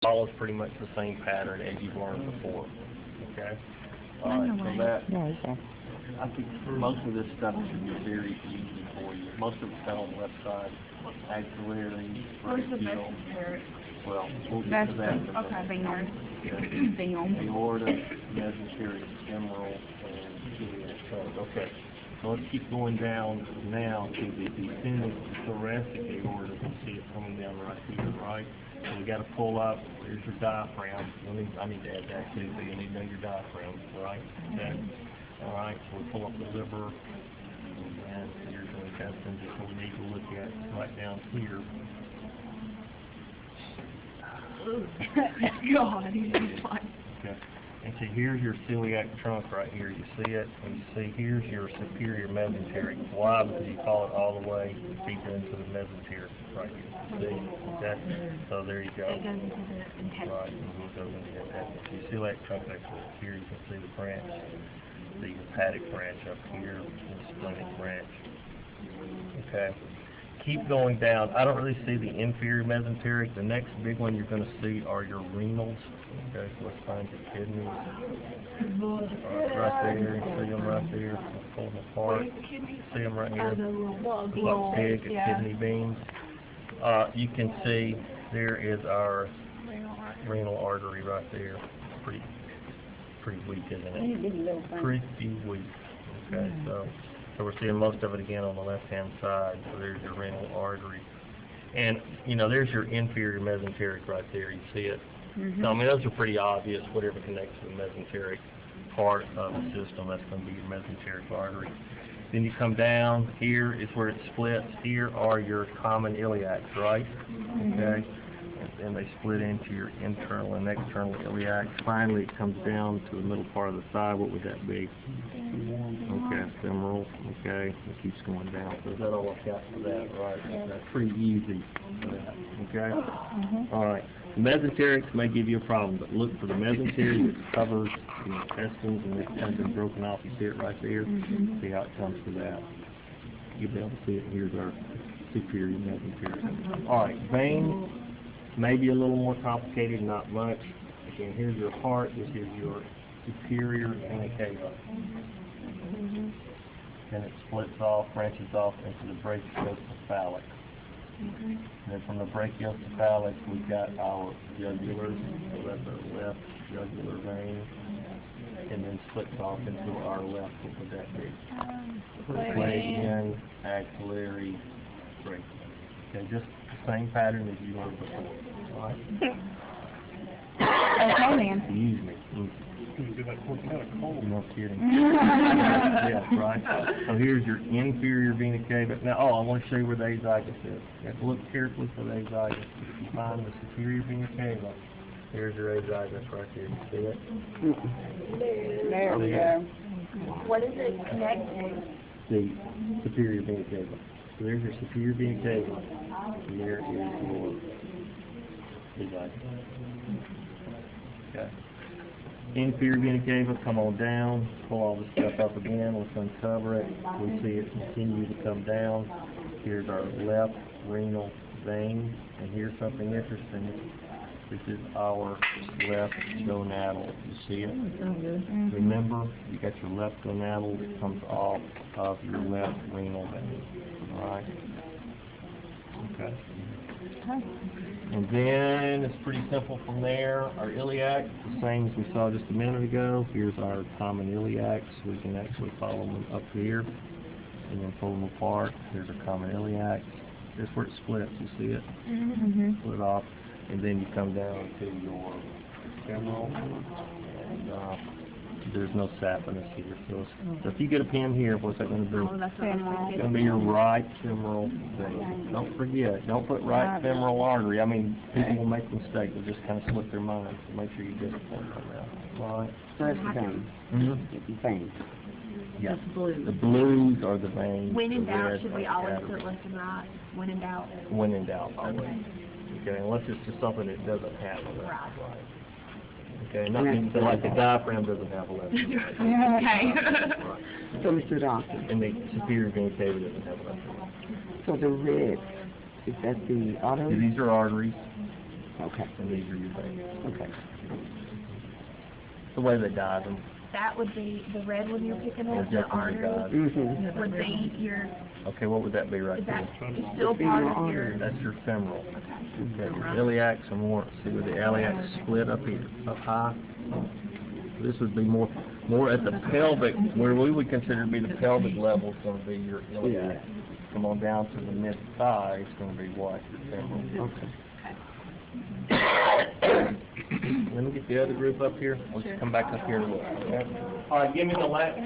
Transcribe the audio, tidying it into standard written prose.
follows pretty much the same pattern as you've learned before. Okay? Alright, so that, I think most of this stuff should be very easy for you. Most of it's done on the left side. Axillary, brachial. Well, we'll get to that. Okay, Aorta, mesenteric, femoral, and iliac trunk. Okay. So let's keep going down now to the descending thoracic aorta. You see it coming down right here, right? So we got to pull up. There's your diaphragm. I need to add that too, so you need to know your diaphragm, right? Okay. All right. So we pull up the liver, and here's the intestines that we need to look at right down here. God, he's fine. Okay. And see, here's your celiac trunk right here. You see it? And you see, here's your superior mesenteric. Why? Because you follow it all the way deeper into the mesenteric right here. See? Okay? So there you go. It goes into the intestine. Right. And it goes into the intestine. So your celiac trunk actually here. You can see the branch, the hepatic branch up here, the splenic branch. Okay. Keep going down. I don't really see the inferior mesenteric. The next big one you're going to see are your renals. Okay, so let's find your kidneys. Right there. You see them right there. Let's pull them apart. See them right here. Look big at kidney beans. You can see there is our renal artery right there. Pretty weak, isn't it? Pretty weak. Okay, so we're seeing most of it again on the left-hand side. So there's your renal artery. And, you know, there's your inferior mesenteric right there. You see it? So, I mean, those are pretty obvious. Whatever connects to the mesenteric part of the system, that's going to be your mesenteric artery. Then you come down. Here is where it splits. Here are your common iliacs, right? Okay. And they split into your internal and external iliacs. Finally, it comes down to the middle part of the thigh. What would that be? Okay, femoral. Okay, it keeps going down. So is that all I've got for that? Right. That's pretty easy for that. Okay. All right. The mesenterics may give you a problem, but look for the mesenteric that covers the intestines, and it's kind of been broken off. You see it right there. See how it comes to that. You'll be able to see it. Here's our superior mesenteric. All right, veins. Maybe a little more complicated, not much. Again, here's your heart. This is your superior vena cava. And it splits off, branches off into the brachiocephalic. And then from the brachiocephalic, we've got our jugular, so that's our left jugular vein, and then splits off into our left. What would that be? Clavien, axillary, brachial. Okay, just the same pattern as you learned before. All right? Okay, man. Excuse me. No kidding. Yeah, right. So here's your inferior vena cava. Now, I want to show you where the azygos is. You have to look carefully for the azygos. If you find the superior vena cava, here's your azygos right there. You see it? There we go. What is it connected? The superior vena cava. So there's your superior vena cava, and there is your azygos. Okay. Inferior vena cava, come on down, pull all this stuff up again, let's uncover it. We see it continue to come down. Here's our left renal vein, and here's something interesting. This is our left gonadal. You see it? Remember, you got your left gonadal that comes off of your left renal vein. Alright? Okay. And then it's pretty simple from there. Our iliac, the same as we saw just a minute ago. Here's our common iliacs. We can actually follow them up here and then pull them apart. Here's our common iliacs. Here's where it splits. You see it? Split off. And then you come down to your femoral. And there's no saphenous here. So if you get a pin here, what's that going to do? That's femoral. It's going to be your right femoral vein. Don't forget, don't put right femoral artery. I mean, people will make mistakes. They'll just kind of slip their mind. So make sure you discipline on that. All right? So that's the vein. It's the vein. Yeah. The blues are the veins. When in doubt, should we always put left and right? When in doubt? When in doubt, always. Okay, unless it's just something that doesn't have a left and right. Okay, nothing like the diaphragm doesn't have a left and right. Okay. Right. So, Mr. Dawson. And the superior vena cava doesn't have a left and right. So the red, is that the artery? These are arteries. Okay. And these are your veins. Okay. The way they dive them. That would be, the red one you're picking Or up, the different artery, dive. Mm-hmm. would be your, Okay, what would that be right is that there? still part of your, That's your femoral. okay. Okay, your iliacs are more, see where the iliacs split up here, up high? This would be more at the pelvic, where we would consider to be the pelvic level is going to be your iliac. Come on down to the mid-thigh, it's going to be what? Your femoral. Okay. Let me get the other group up here. Let's come back up here and look. Okay? All right, give me the last.